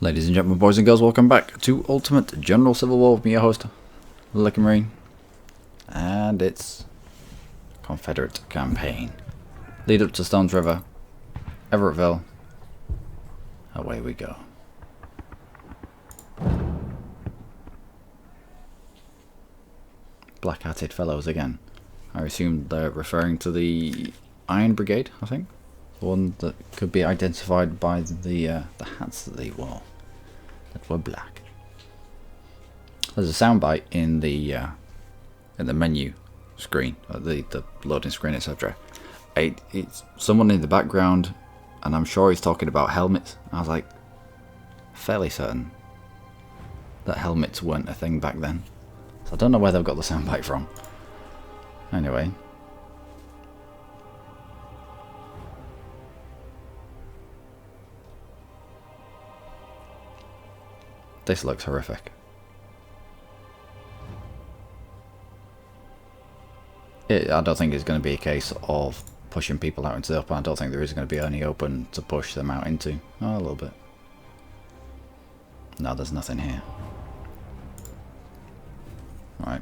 Ladies and gentlemen, boys and girls, welcome back to Ultimate General Civil War with me, your host, Luckymarine. And it's Confederate campaign. Lead up to Stones River, Everettsville. Away we go. Black-hatted fellows again. I assume they're referring to the Iron Brigade, I think. The one that could be identified by the hats that they wore. That were black. There's a soundbite in the menu screen, the loading screen, etc. It's someone in the background, and I'm sure he's talking about helmets. I was like, fairly certain that helmets weren't a thing back then. So I don't know where they've got the soundbite from. Anyway. This looks horrific. I don't think it's going to be a case of pushing people out into the open. I don't think there is going to be any open to push them out into. Oh, a little bit. No, there's nothing here. Right.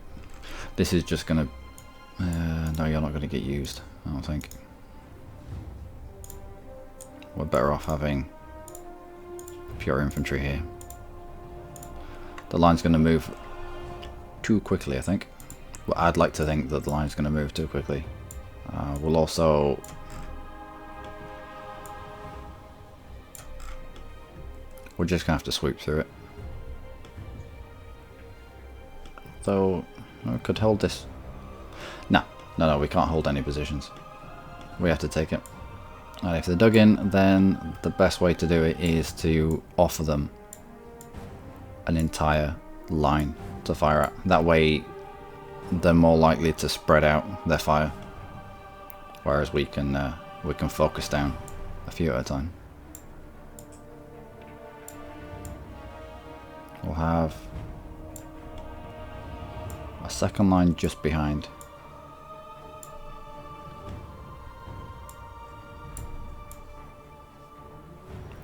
This is just going to... no, you're not going to get used, I don't think. We're better off having pure infantry here. The line's going to move too quickly, I think. Well, I'd like to think that the line's going to move too quickly. We'll also... We're just going to have to sweep through it. Though, we could hold this. No, we can't hold any positions. We have to take it. And if they're dug in, then the best way to do it is to offer them an entire line to fire at. That way they're more likely to spread out their fire, whereas we can focus down a few at a time. We'll have a second line just behind.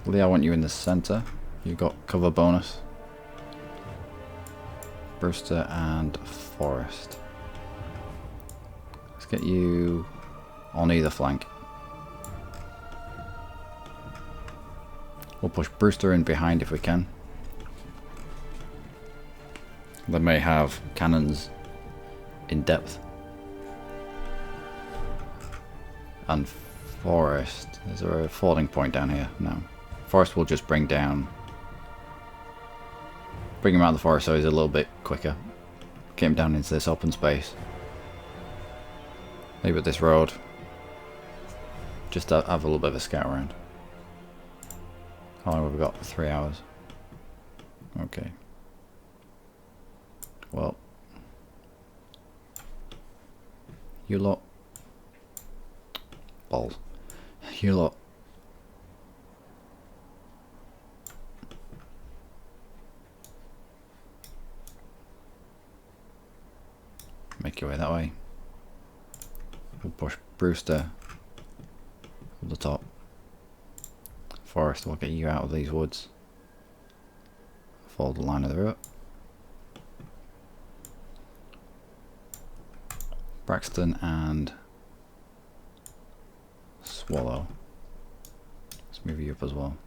Lee, I want you in the center. You got cover bonus. Brewster and Forrest. Let's get you on either flank. We'll push Brewster in behind if we can. They may have cannons in depth. And Forrest, is there a falling point down here? No. Forrest will just bring him out of the forest so he's a little bit quicker. Get him down into this open space. Leave it this road. Just have a little bit of a scout around. How long have we got? 3 hours. Okay. Well. You lot. Balls. You lot. Make your way that way. We'll push Brewster up the top. Forrest will get you out of these woods. Follow the line of the route. Braxton and Swallow. Let's move you up as well.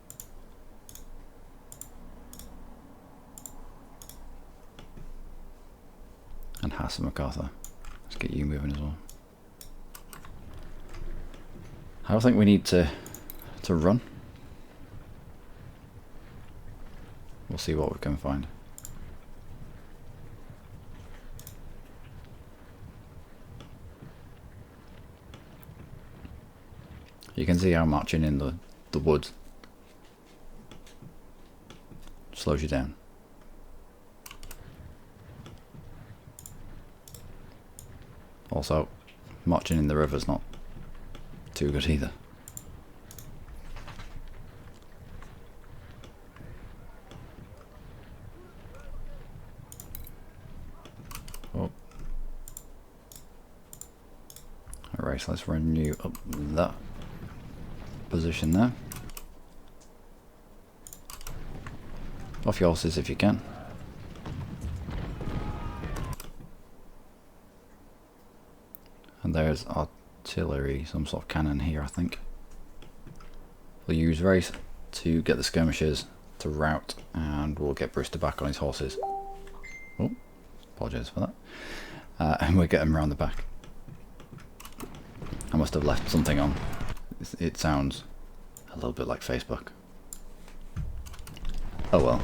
And Hassan MacArthur. Let's get you moving as well. I don't think we need to run. We'll see what we can find. You can see how marching in the woods slows you down. Also, marching in the river's not too good either. Oh. Alright, so let's run you up that position there. Off your horses if you can. And there's artillery, some sort of cannon here, I think. We'll use race to get the skirmishers to rout, and we'll get Brewster back on his horses. Oh, apologize for that. And we'll get him around the back. I must have left something on. It sounds a little bit like Facebook. Oh well.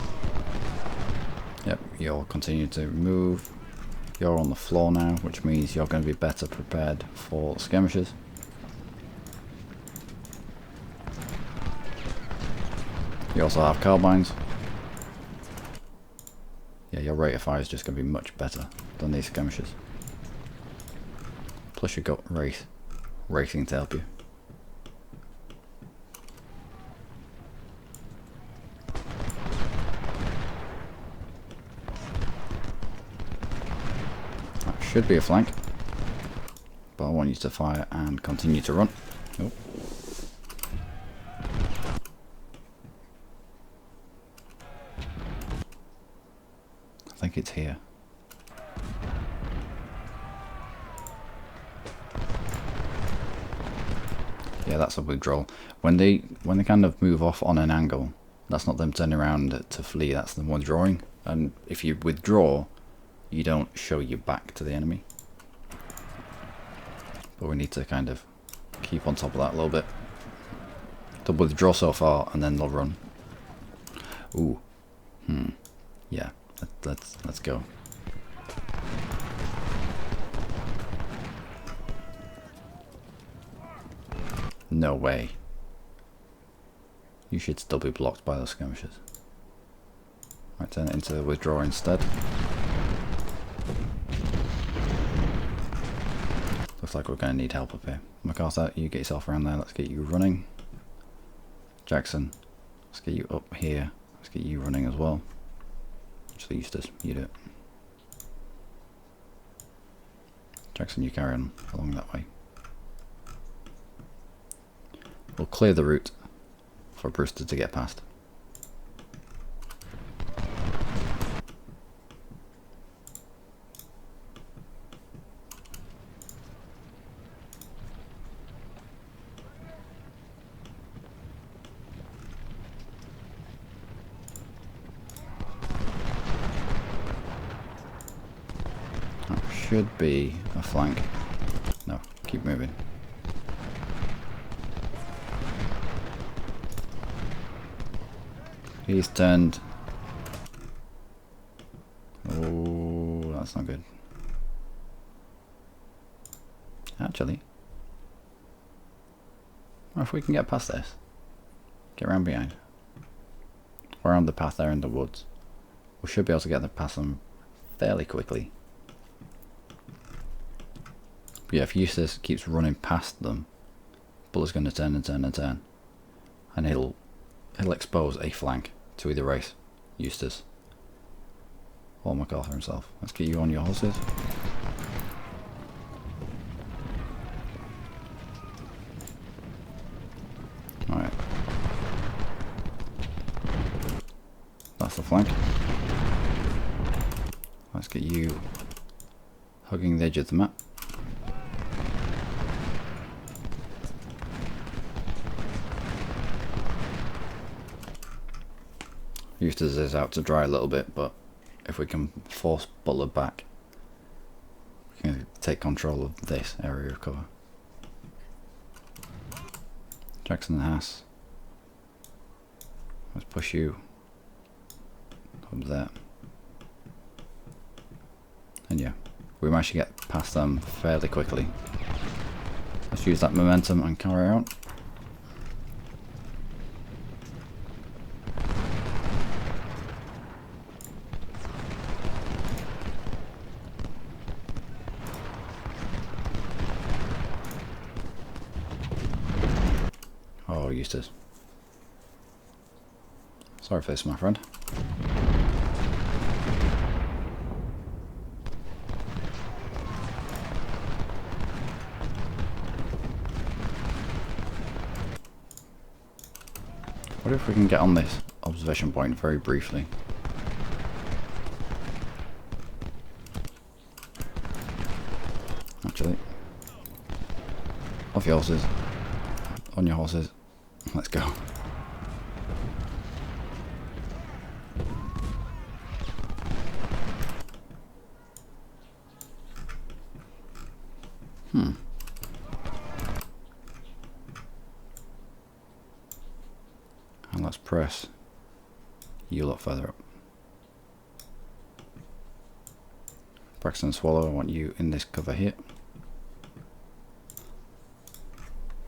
Yep, you'll continue to move. You're on the floor now, which means you're going to be better prepared for skirmishes. You also have carbines. Yeah, your rate of fire is just going to be much better than these skirmishes. Plus you've got racing to help you. That should be a flank. But I want you to fire and continue to run. Oh. I think it's here. Yeah, that's a withdrawal. When they kind of move off on an angle, that's not them turning around to flee, that's them withdrawing. And if you withdraw, you don't show your back to the enemy. But we need to kind of keep on top of that a little bit. They'll withdraw so far and then they'll run. Ooh. Yeah. Let's go. No way. You should still be blocked by those skirmishers. Right, turn it into withdraw instead. Looks like we're going to need help up here. MacArthur, you get yourself around there. Let's get you running. Jackson, let's get you up here. Let's get you running as well. Actually, Eustace, you do it. Jackson, you carry on along that way. We'll clear the route for Brewster to get past. That should be a flank. No, keep moving. He's turned. Oh, that's not good. Actually, if we can get past this, get around behind, around the path there in the woods, we should be able to get past them fairly quickly. But yeah, if Eustace keeps running past them, Bullet's going to turn and turn and turn, and he'll expose a flank to either race, Eustace or MacArthur himself. Let's get you on your horses. Alright. That's the flank. Let's get you hugging the edge of the map. Eustace is out to dry a little bit, but if we can force Butler back, we can take control of this area of cover. Jackson and Haas, let's push you up there. And yeah, we managed to get past them fairly quickly. Let's use that momentum and carry on. Oh, Eustace. Sorry for this, my friend. What if we can get on this observation point very briefly? actually. Off your horses. On your horses. Let's go. And let's press you a lot further up. Braxton Swallow, I want you in this cover here.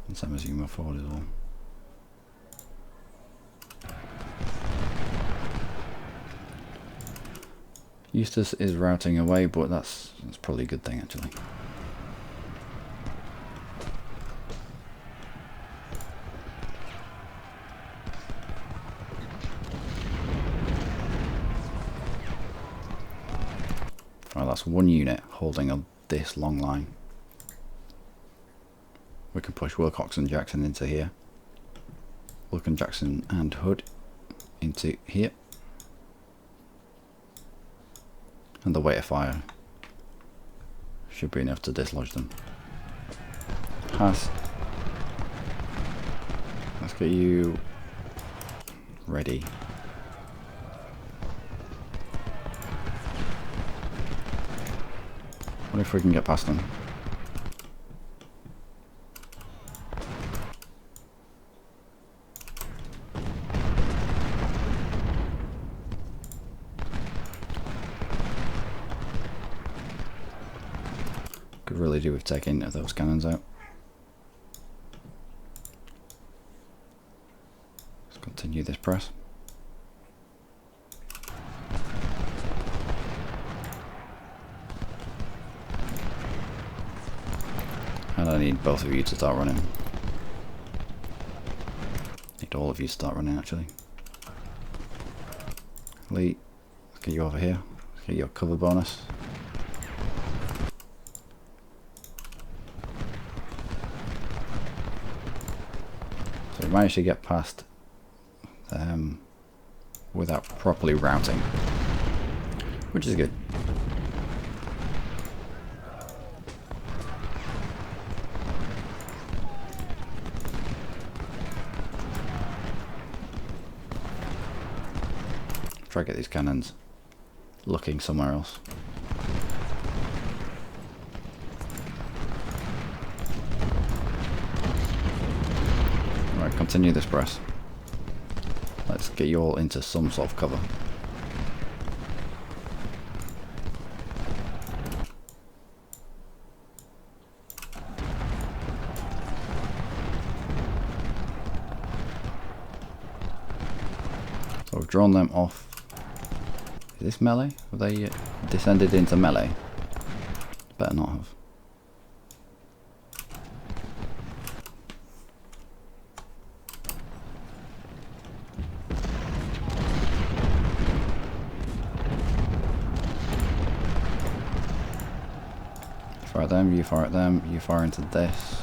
And same as you move forward as well. Eustace is routing away, but that's probably a good thing actually. Right, that's one unit holding on this long line. We can push Wilcox and Jackson into here. Wilcox, Jackson and Hood into here. And the weight of fire should be enough to dislodge them. Pass. Let's get you ready. What if we can get past them? Could really do with taking those cannons out. Let's continue this press. And I need both of you to start running. Need all of you to start running actually. Lee, let's get you over here. Let's get your cover bonus. So we managed to get past them without properly routing, which is good. Try to get these cannons looking somewhere else. Right, continue this press. Let's get you all into some sort of cover. So we've drawn them off. Is this melee? Have they descended into melee? Better not have. Fire at them, you fire at them, you fire into this.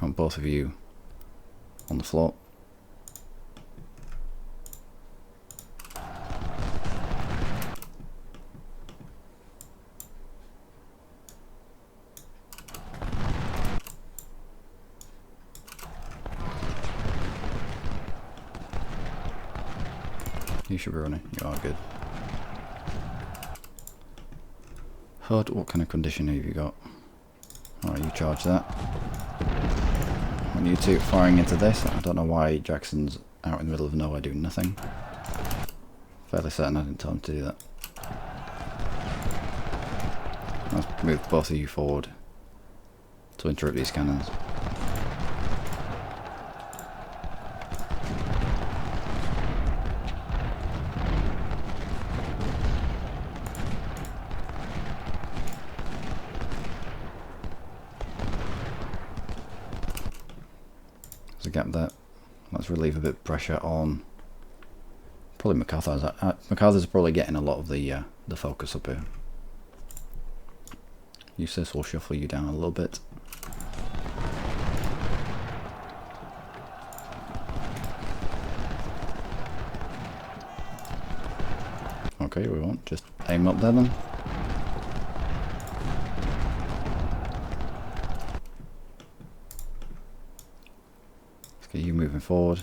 I want both of you on the floor. You should be running. You are good. Hood, what kind of condition have you got? Alright, you charge that. When you two firing into this, I don't know why Jackson's out in the middle of nowhere doing nothing. Fairly certain I didn't tell him to do that. Let's move both of you forward to interrupt these cannons. There's a gap there. Let's relieve a bit of pressure on probably MacArthur's. MacArthur's probably getting a lot of the focus up here. Eustace will shuffle you down a little bit. Okay, we won't. Just aim up there then. Let's get you moving forward.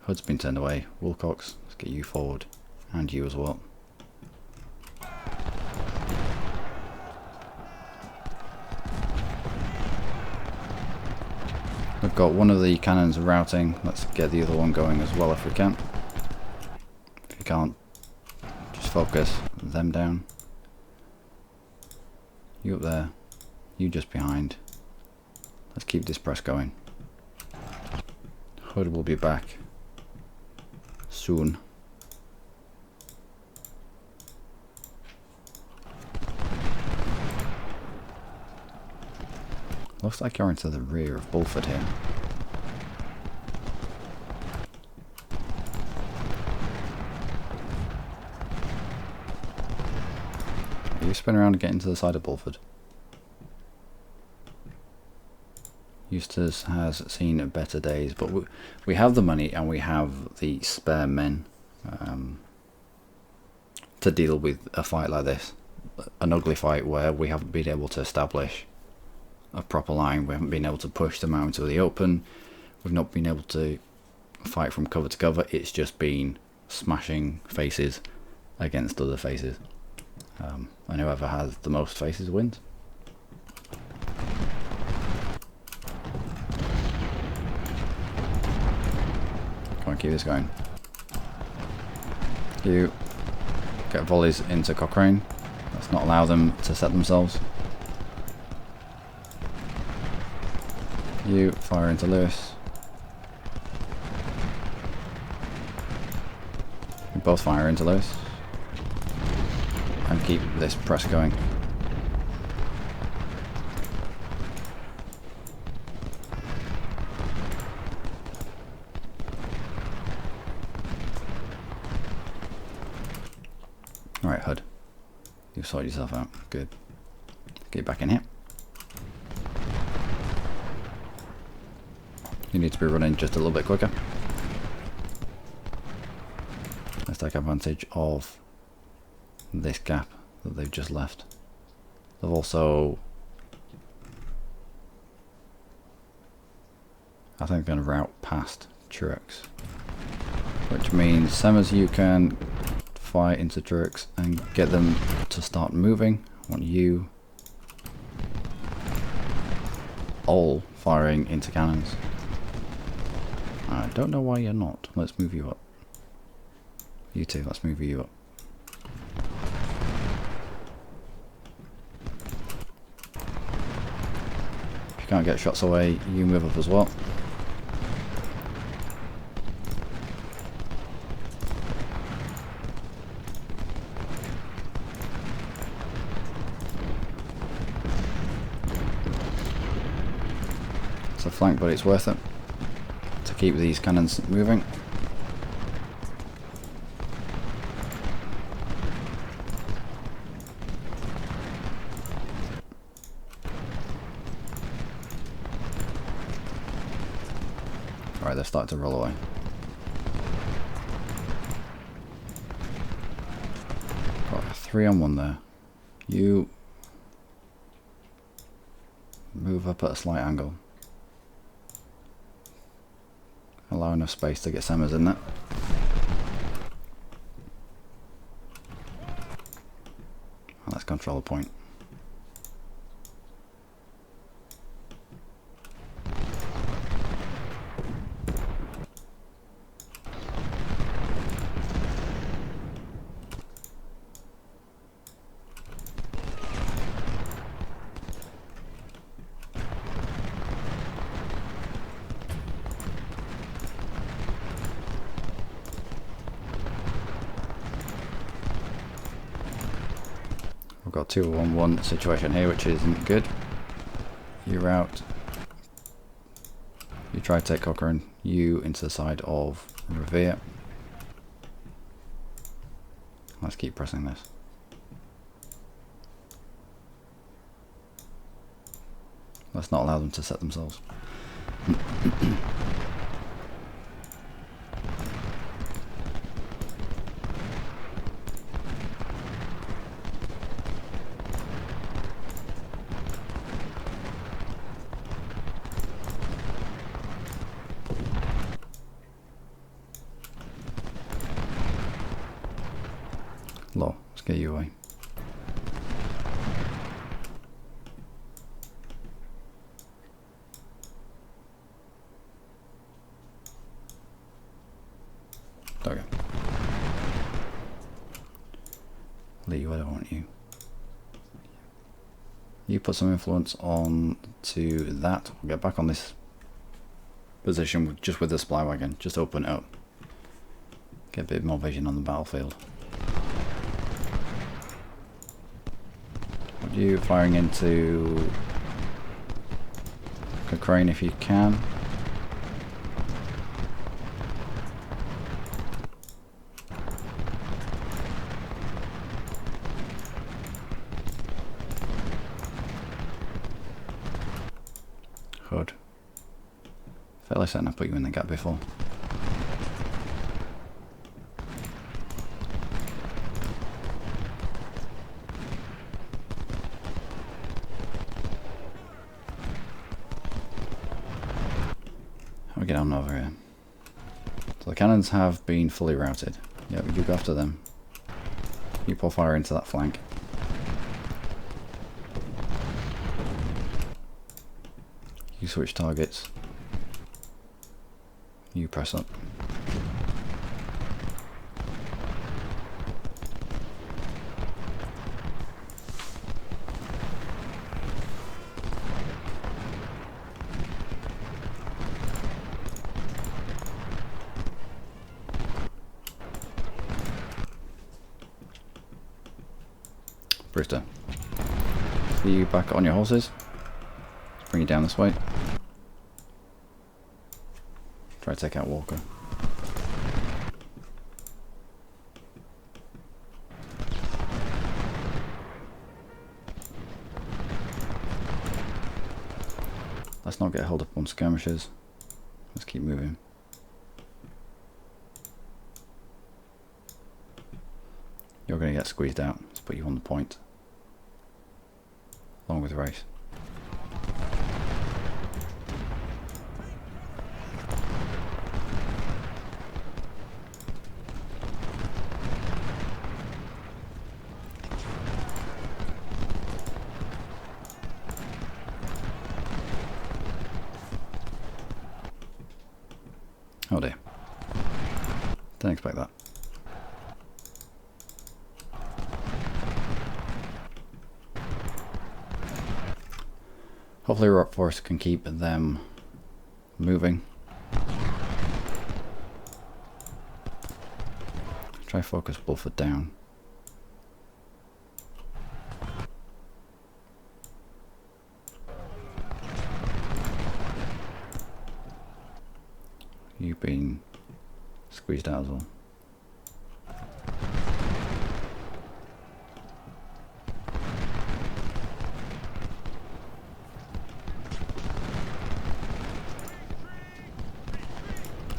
Hood's been turned away. Wilcox, let's get you forward. And you as well. We've got one of the cannons routing. Let's get the other one going as well if we can. If you can't, just focus them down. You up there. You just behind. Let's keep this press going. Hood will be back soon. Looks like you're into the rear of Bulford here. You spin around and get into the side of Bulford. Eustace has seen better days, but we have the money and we have the spare men to deal with a fight like this. An ugly fight where we haven't been able to establish a proper line, we haven't been able to push them out into the open, we've not been able to fight from cover to cover, it's just been smashing faces against other faces. And whoever has the most faces wins. Come on, keep this going. You get volleys into Cochrane. Let's not allow them to set themselves. You fire into Lewis. You both fire into Lewis. And keep this press going. Alright, Hood. You've sorted yourself out. Good. Get back in here. You need to be running just a little bit quicker. Let's take advantage of this gap that they've just left. They've also, I think, going to route past Truex, which means Semmers, you can fire into Truex and get them to start moving. I want you all firing into cannons. I don't know why you're not. Let's move you up. You two, let's move you up. If you can't get shots away, you move up as well. It's a flank, but it's worth it to keep these cannons moving. Alright, they're starting to roll away. Got a 3-on-1 there. You move up at a slight angle. Allow enough space to get Semmers in there. Let's control the point. We've got 2-on-1 situation here, which isn't good. You're out. You try to take Cochrane. You into the side of Revere. Let's keep pressing this. Let's not allow them to set themselves. get you away. There we go. Lee, I don't want you. You put some influence on to that. We'll get back on this position just with the supply wagon. Just open it up. Get a bit more vision on the battlefield. What are you firing into Cochrane if you can? Hood. Fairly certain I put you in the gap before. How do we get on over here? So the cannons have been fully routed. Yeah, you go after them. You pour fire into that flank. You switch targets. You press up. Brewster. See you back on your horses. Let's bring you down this way. Try to take out Walker. Let's not get held up on skirmishes. Let's keep moving. You're going to get squeezed out. Let's put you on the point. Along with Race. Oh dear. Didn't expect that. Hopefully Rock Force can keep them moving. Try focus Bulford down. You've been squeezed out as well.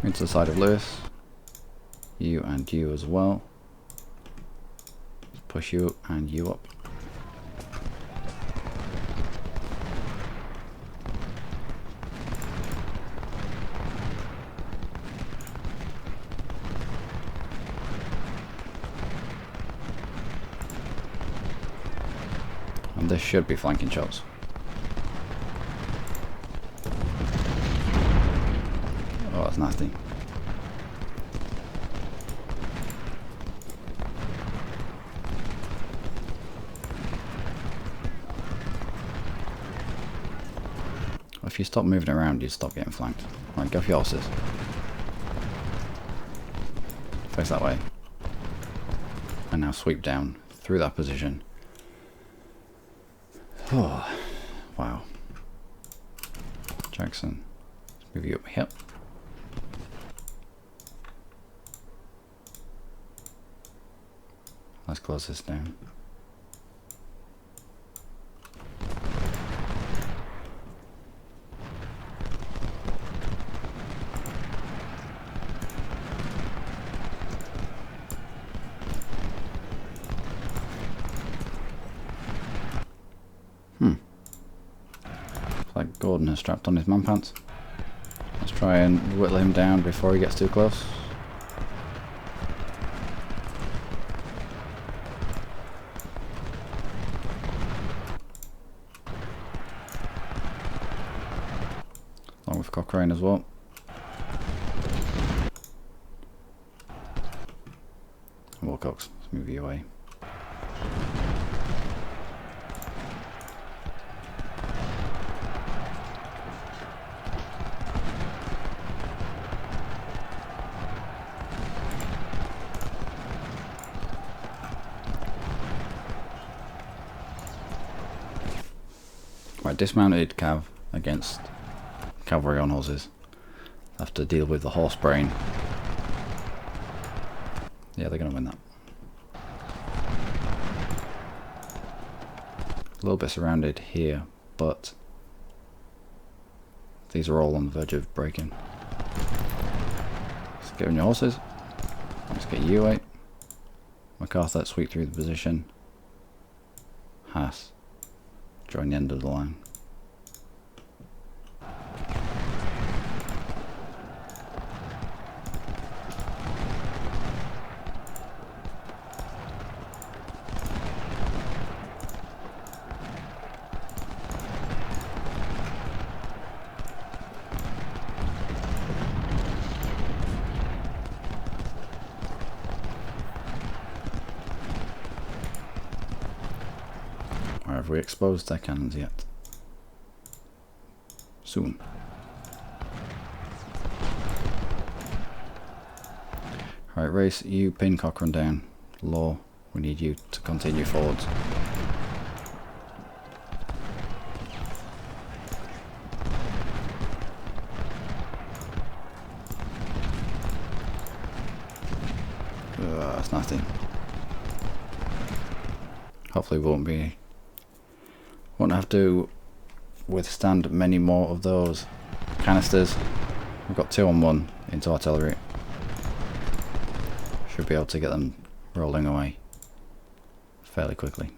Into the side of Lewis. You and you as well. Push you and you up. And this should be flanking shots. Oh, that's nasty. Well, if you stop moving around, you stop getting flanked. Right, go for your horses. Face that way. And now sweep down through that position. Oh, wow. Jackson, let's move you up here. Let's close this down. Like Gordon has strapped on his man pants. Let's try and whittle him down before he gets too close. Luckymarine as well. Wilcox, let's move you away. Right, dismounted cav against cavalry on horses. Have to deal with the horse brain. Yeah, they're going to win that. A little bit surrounded here, but these are all on the verge of breaking. Let's get on your horses. Let's get you away. MacArthur, sweep through the position. Haas, join the end of the line. Or have we exposed their cannons yet? Soon. Alright, Race, you pin Cochrane down. Law, we need you to continue forwards. That's nasty. Hopefully won't have to withstand many more of those canisters. We've got 2 on 1 into artillery. Should be able to get them rolling away fairly quickly.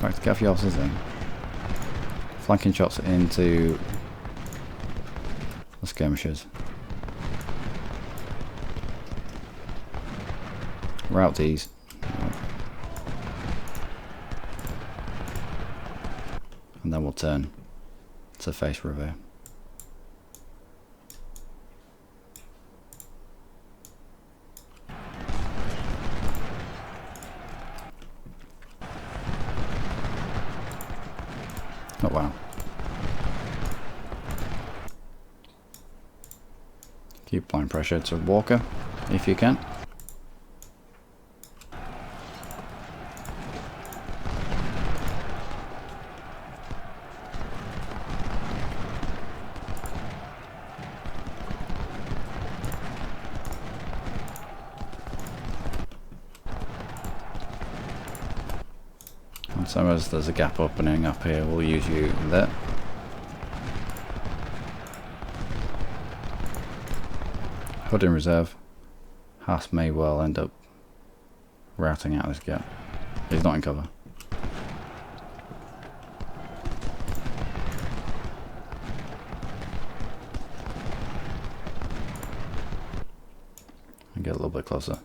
Right, to get your officers in. Flanking shots into the skirmishers. Route these. And then we'll turn to face Revere. Oh wow. Keep applying pressure to Walker if you can. And so as there's a gap opening up here, we'll use you there. Hood in reserve. Haas may well end up routing out this gap. He's not in cover. And get a little bit closer.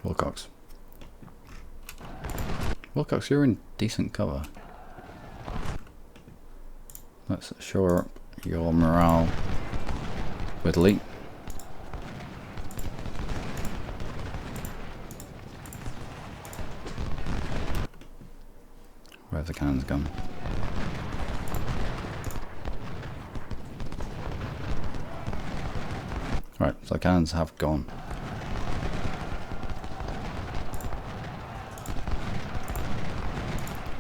Wilcox. Wilcox, you're in decent cover. Let's shore up your morale with Lee. Where have the cannons gone? Right, so the cannons have gone.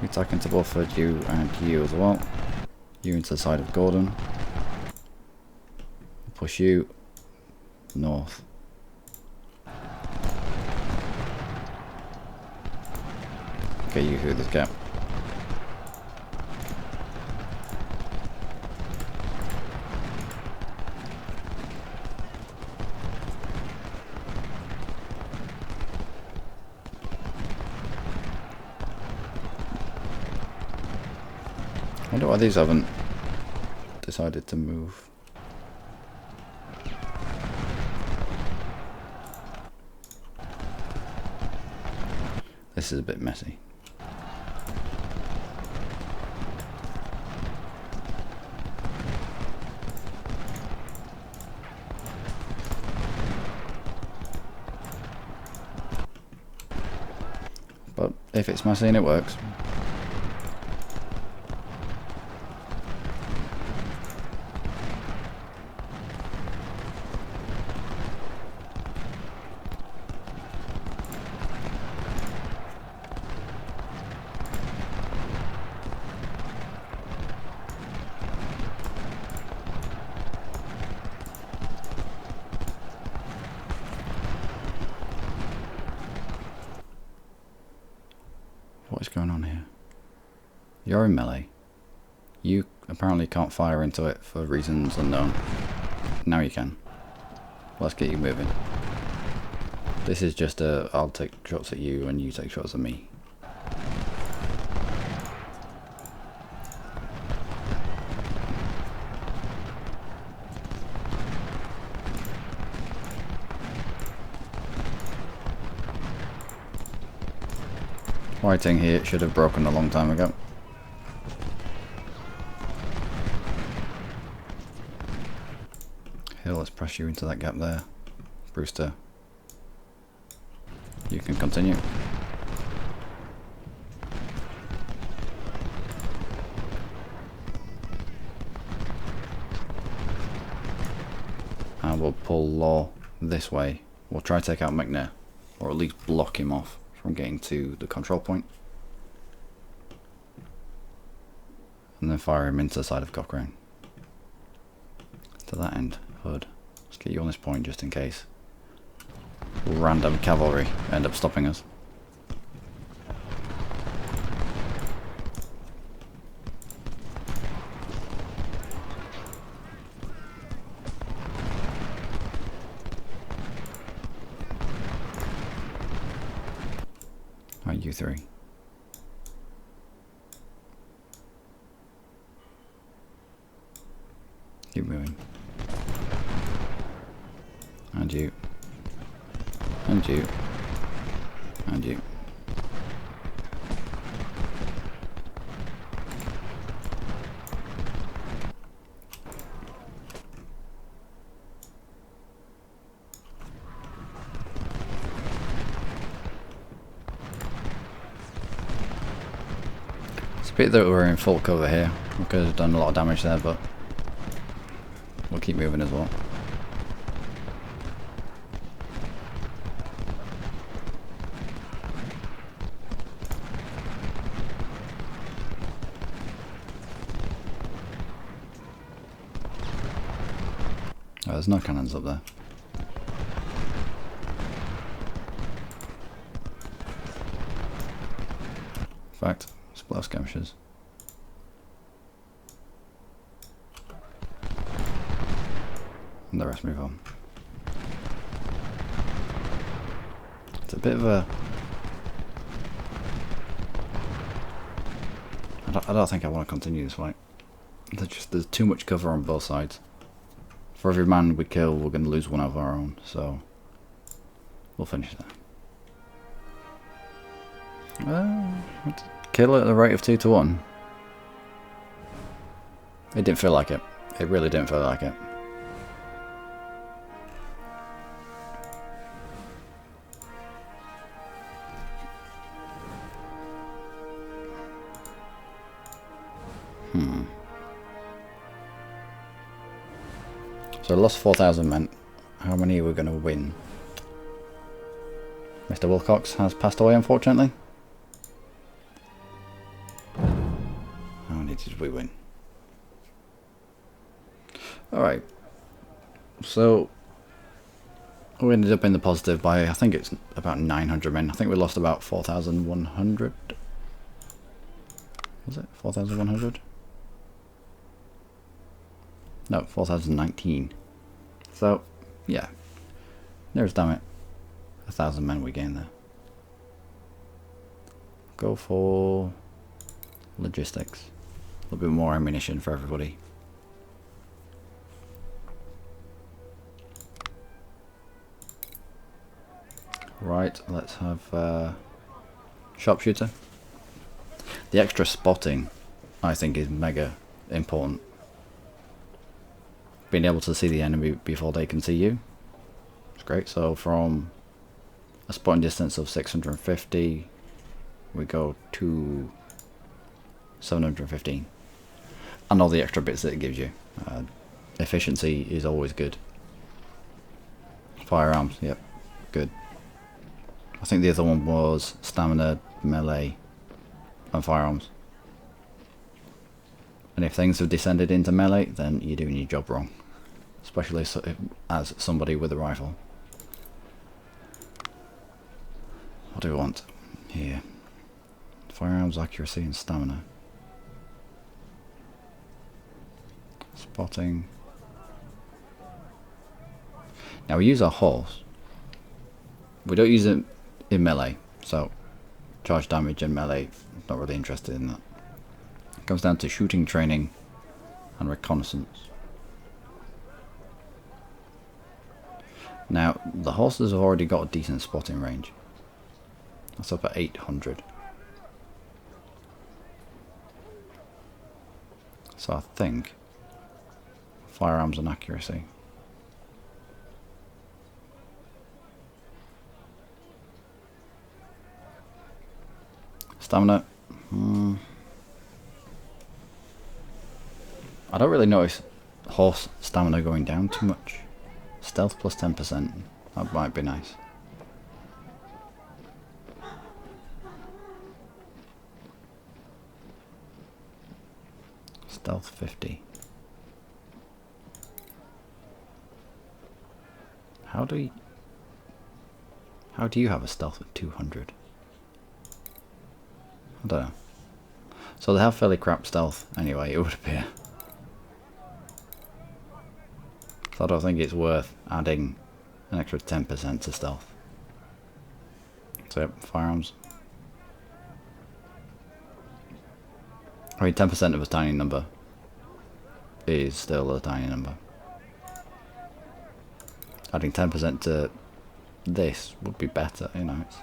Attacking to Bufford, you and you as well. You into the side of Gordon. Push you north. Get you through this gap. wonder why these haven't decided to move. This is a bit messy. But if it's messy and it works. What is going on here? You're in melee. You apparently can't fire into it for reasons unknown. Now you can. Let's get you moving. This is just a I'll take shots at you and you take shots at me. Whiting here should have broken a long time ago. Here, let's press you into that gap there. Brewster, you can continue. And we'll pull Law this way. We'll try to take out McNair, or at least block him off from getting to the control point. And then fire him into the side of Cochrane. To that end, Hood, let's get you on this point just in case random cavalry end up stopping us. Right, you three. Keep moving. And you. And you. And you. It's a bit that we're in full cover here. We could have done a lot of damage there, but we'll keep moving as well. Oh, there's no cannons up there. In fact, split our skirmishers. And the rest move on. It's a bit of a... I don't think I want to continue this fight. There's too much cover on both sides. For every man we kill, we're going to lose one of our own, so we'll finish that. Kill at the rate of 2 to 1. It didn't feel like it. It really didn't feel like it. So I lost 4,000 men. How many are we going to win? Mr. Wilcox has passed away, unfortunately. How many did we win? Alright. So we ended up in the positive by, I think it's about 900 men. I think we lost about 4,100. Was it 4,100? No, 4,019. So, yeah. There's, damn it, 1,000 men we gained there. Go for logistics. little bit more ammunition for everybody. Right, let's have sharpshooter. The extra spotting, I think, is mega important. Being able to see the enemy before they can see you. It's great. So from a spotting distance of 650, we go to 715. And all the extra bits that it gives you. Efficiency is always good. Firearms, yep, good. I think the other one was stamina, melee, and firearms. And if things have descended into melee, then you're doing your job wrong. Especially as somebody with a rifle. What do we want here? Firearms, accuracy, and stamina. Spotting. Now we use our horse. We don't use it in melee, so charge damage and melee, not really interested in that. It comes down to shooting training and reconnaissance. Now the horses have already got a decent spotting range. That's up at 800. So I think firearms and accuracy. Stamina. I don't really notice horse stamina going down too much. Stealth plus 10%. That might be nice. Stealth 50. How do you have a stealth of 200? I don't know. So they have fairly crap stealth anyway, it would appear. So I don't think it's worth adding an extra 10% to stealth. So yep, firearms. I mean, 10% of a tiny number is still a tiny number. Adding 10% to this would be better, you know, it's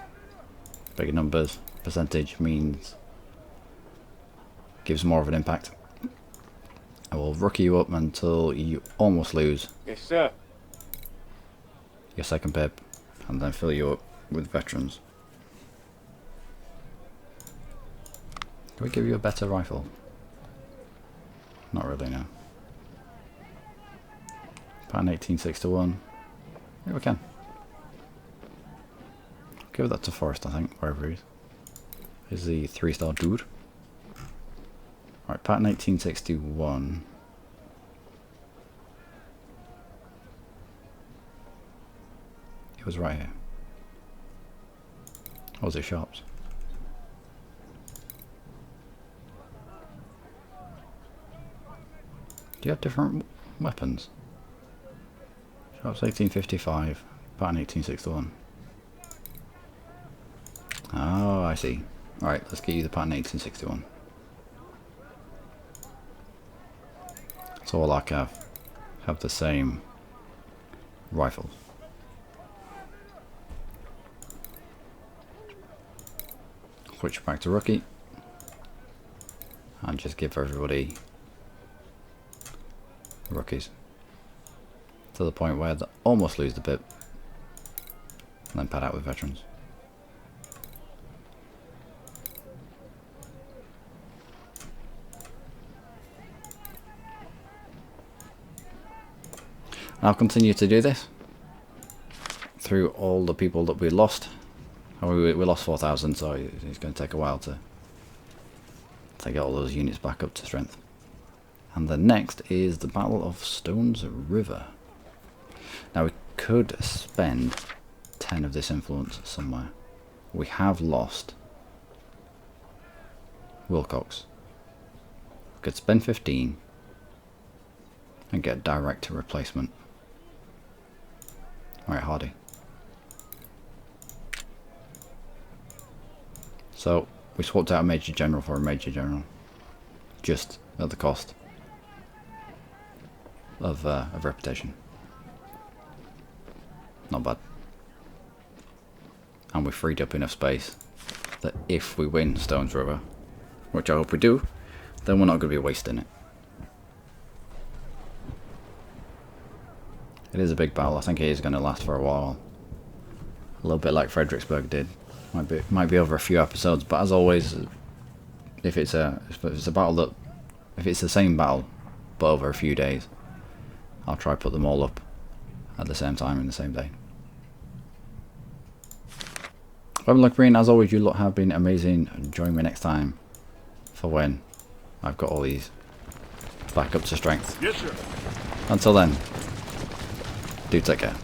bigger numbers. Percentage means gives more of an impact. I will rookie you up until you almost lose. Yes, sir. Your second pip, and then fill you up with veterans. Can we give you a better rifle? Not really, no. Pattern 1861. Yeah, we can. Give that to Forrest, I think, wherever he is. Is the 3-star dude. Alright, pattern 1861. It was right here. Or was it Sharps? Do you have different weapons? Sharps 1855, pattern 1861. Oh, I see. Alright, let's get you the pattern 1861. So all I have the same rifles. Switch back to rookie. And just give everybody rookies. To the point where they almost lose the bit. And then pad out with veterans. And I'll continue to do this through all the people that we lost. We lost 4,000, so it's going to take a while to get all those units back up to strength. And the next is the Battle of Stones River. Now we could spend 10 of this influence somewhere. We have lost Wilcox. We could spend 15 and get direct replacement. Alright, Hardy. So we swapped out a Major General for a Major General. Just at the cost of reputation. Not bad. And we freed up enough space that if we win Stones River, which I hope we do, then we're not going to be wasting it. It is a big battle. I think it is going to last for a while. A little bit like Fredericksburg did. Might be over a few episodes, but as always, if it's a battle that, if it's the same battle but over a few days, I'll try to put them all up at the same time in the same day. I'm Luckymarine. As always, you lot have been amazing. Join me next time for when I've got all these back up to strength. Yes, sir. Until then, do take care.